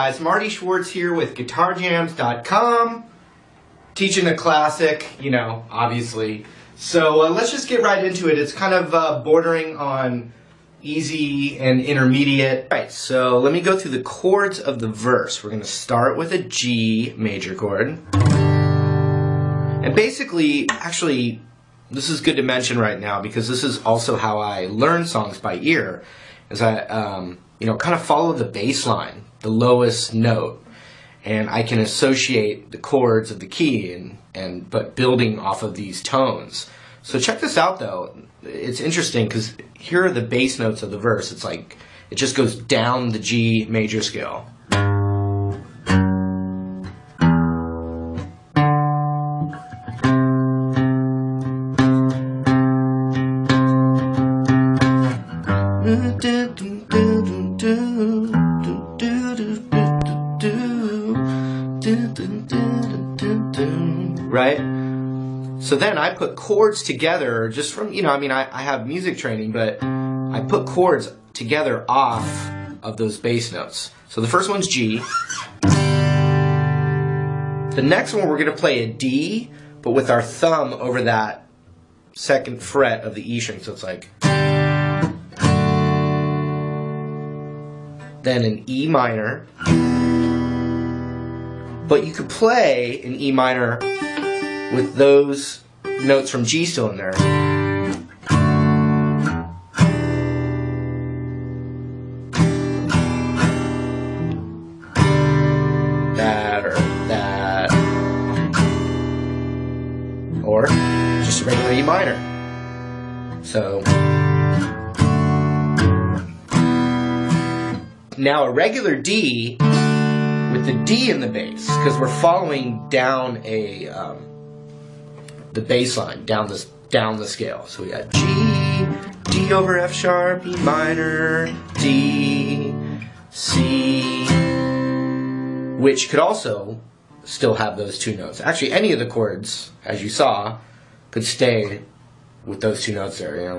guys, Marty Schwartz here with GuitarJams.com, teaching a classic, obviously. So let's just get right into it. It's kind of bordering on easy and intermediate. All right, so let me go through the chords of the verse. We're going to start with a G major chord. And basically, actually, this is good to mention right now because this is also how I learn songs by ear, is I, kind of follow the bass line, the lowest note, and I can associate the chords of the key but building off of these tones. So check this out though. It's interesting because here are the bass notes of the verse. It's like it just goes down the G major scale. Right? So then I put chords together just from, I have music training, but I put chords together off of those bass notes. So the first one's G. The next one we're going to play a D, but with our thumb over that second fret of the E string. So it's like. Then an E minor. But you could play an E minor with those notes from G still in there. That or that. Or just a regular E minor. So now a regular D with the D in the bass, because we're following down the bass line, down the scale. So we got G, D over F sharp, E minor, D, C, which could also still have those two notes. Actually, any of the chords, as you saw, could stay with those two notes there,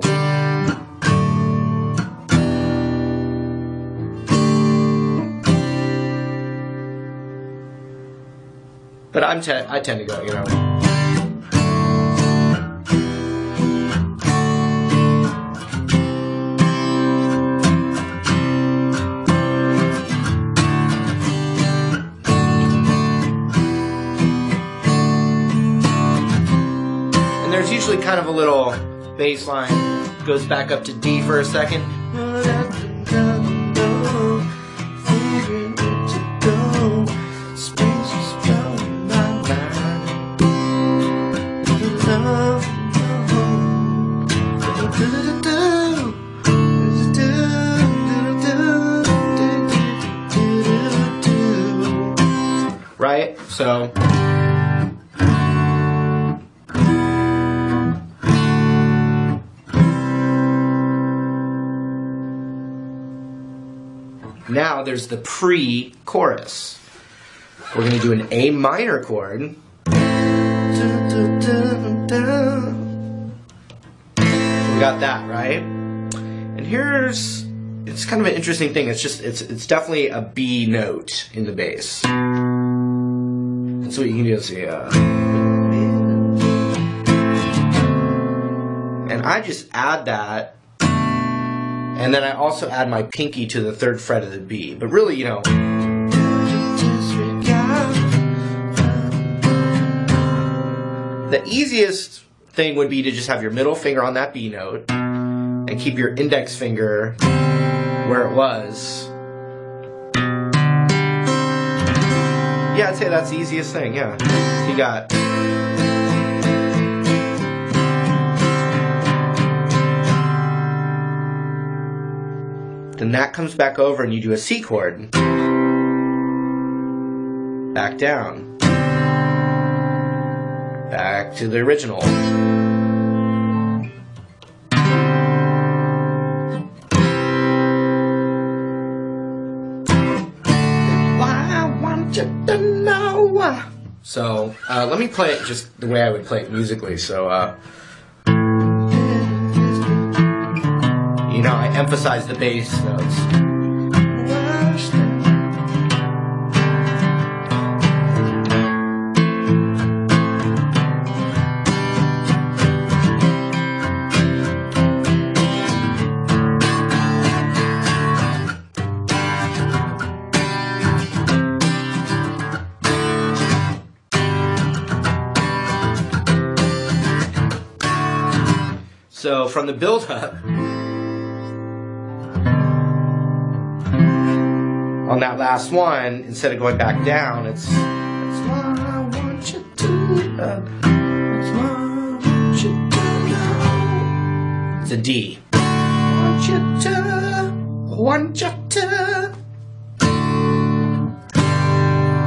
But I tend to go, And there's usually kind of a little bass line, goes back up to D for a second. Right? So now there's the pre-chorus. We're going to do an A minor chord. We got that, right? And it's kind of an interesting thing. It's definitely a B note in the bass. So what you can do is and I just add that, and then I also add my pinky to the third fret of the B. But really, the easiest thing would be to just have your middle finger on that B note and keep your index finger where it was. Yeah, I'd say that's the easiest thing, yeah. You got then that comes back over and you do a C chord. Back down. Back to the original. So let me play it just the way I would play it musically. So I emphasize the bass notes. So from the build-up, on that last one, instead of going back down, it's that's what I want you to know. That's what I want you to know. It's a D. Want you to.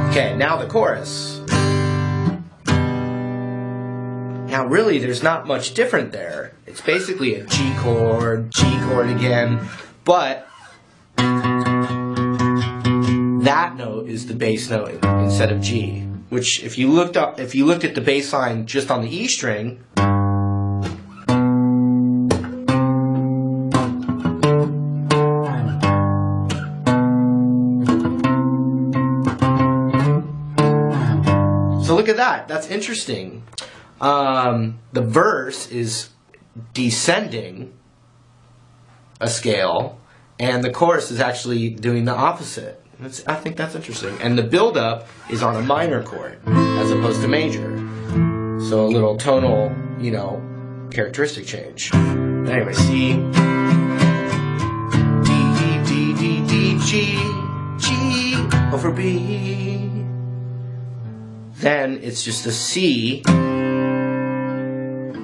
Okay, now the chorus. Now really there's not much different there. It's basically a G chord again, but that note is the bass note instead of G, which if you looked at the bass line just on the E string, so look at that. That's interesting. The verse is descending a scale, and the chorus is actually doing the opposite. I think that's interesting. And the build-up is on a minor chord as opposed to major. So a little tonal, you know, characteristic change. Anyway, C, D, D, D, D, G, G over B. Then it's just a C.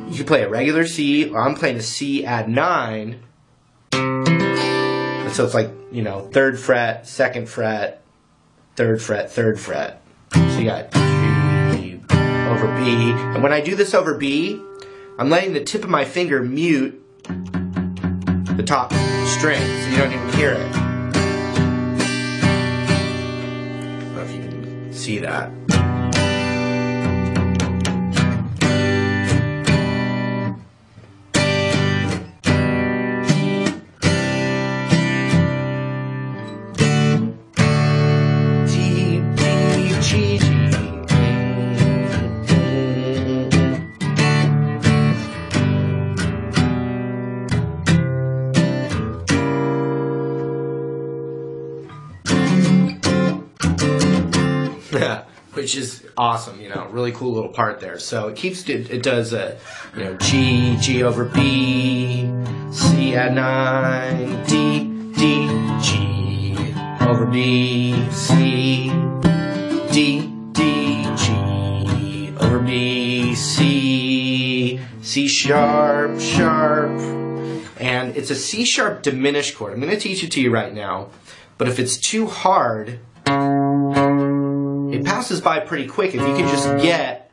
You can play a regular C, or I'm playing a C add 9. So it's like, you know, 3rd fret, 2nd fret, 3rd fret, 3rd fret. So you got G over B. And when I do this over B, I'm letting the tip of my finger mute the top string, so you don't even hear it. I don't know if you can see that. Which is awesome, you know, really cool little part there. So it keeps it does you know, G over B, C add 9, D D G over B, C D D G over B, C sharp sharp, and it's a C sharp diminished chord. I'm going to teach it to you right now, but if it's too hard, it passes by pretty quick if you can just get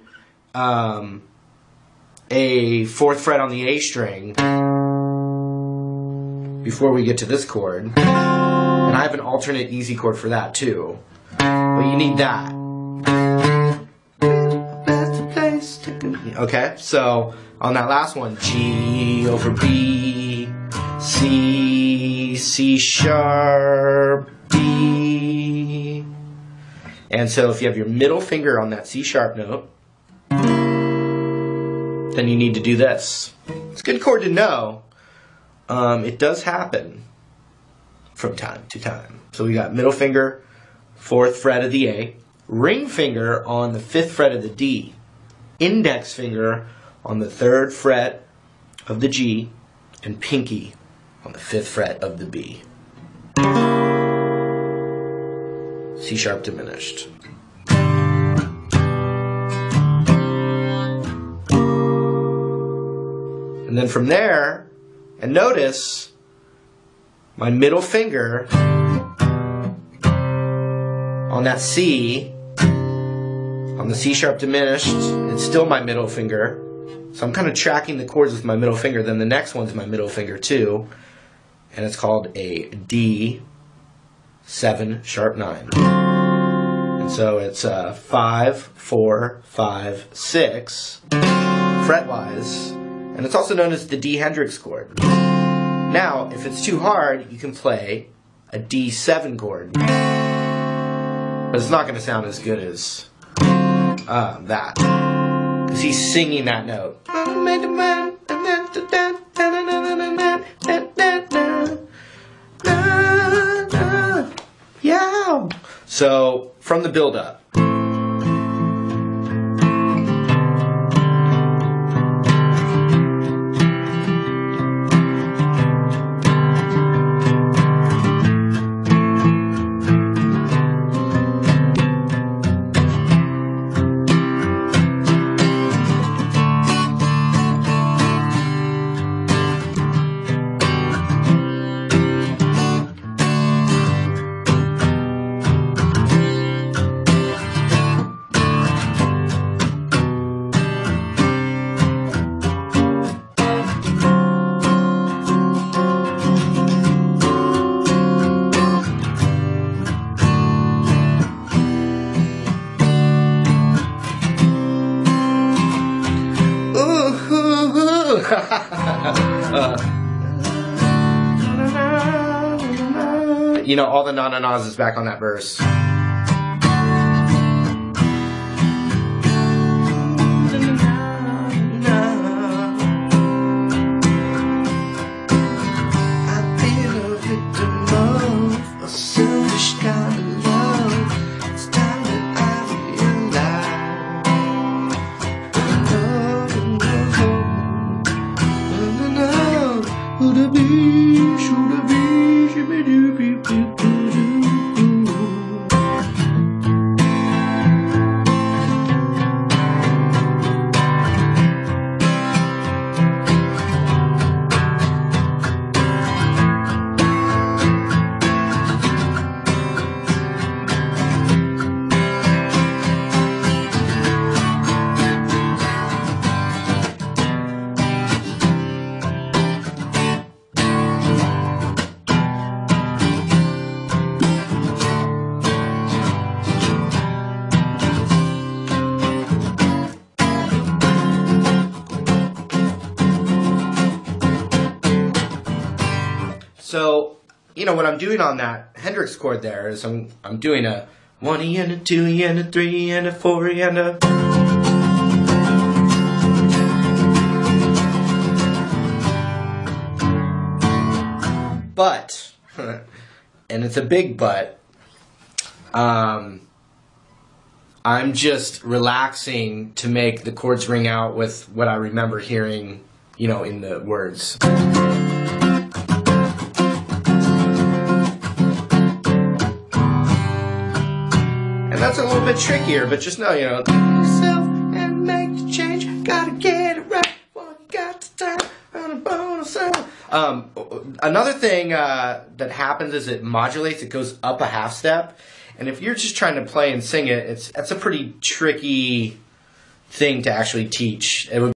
a 4th fret on the A string before we get to this chord. And I have an alternate easy chord for that too. But you need that. Okay, so on that last one, G over B, C sharp, D. And so if you have your middle finger on that C sharp note, then you need to do this. It's a good chord to know. It does happen from time to time. So we got middle finger, 4th fret of the A, ring finger on the 5th fret of the D, index finger on the 3rd fret of the G, and pinky on the 5th fret of the B. C sharp diminished. And then from there, and notice my middle finger on that C, on the C sharp diminished, it's still my middle finger. So I'm kind of tracking the chords with my middle finger. Then the next one's my middle finger too, and it's called a D 7 sharp 9. And so it's 5, 4, 5, 6 fretwise, and it's also known as the D Hendrix chord. Now, if it's too hard, you can play a D7 chord, but it's not going to sound as good as that, because he's singing that note. Yeah. So from the build-up. You know, all the na-na-nas is back on that verse. So, you know, what I'm doing on that Hendrix chord there is I'm doing a 1E and a 2E and a 3E and a 4E and a... But, and it's a big but, I'm just relaxing to make the chords ring out with what I remember hearing, you know, in the words. That's a little bit trickier, but just know, you know, yourself and make the change. Gotta get it right. What got to time on a bonus. Another thing that happens is it modulates. It goes up a half step, and if you're just trying to play and sing it, that's a pretty tricky thing to actually teach. It would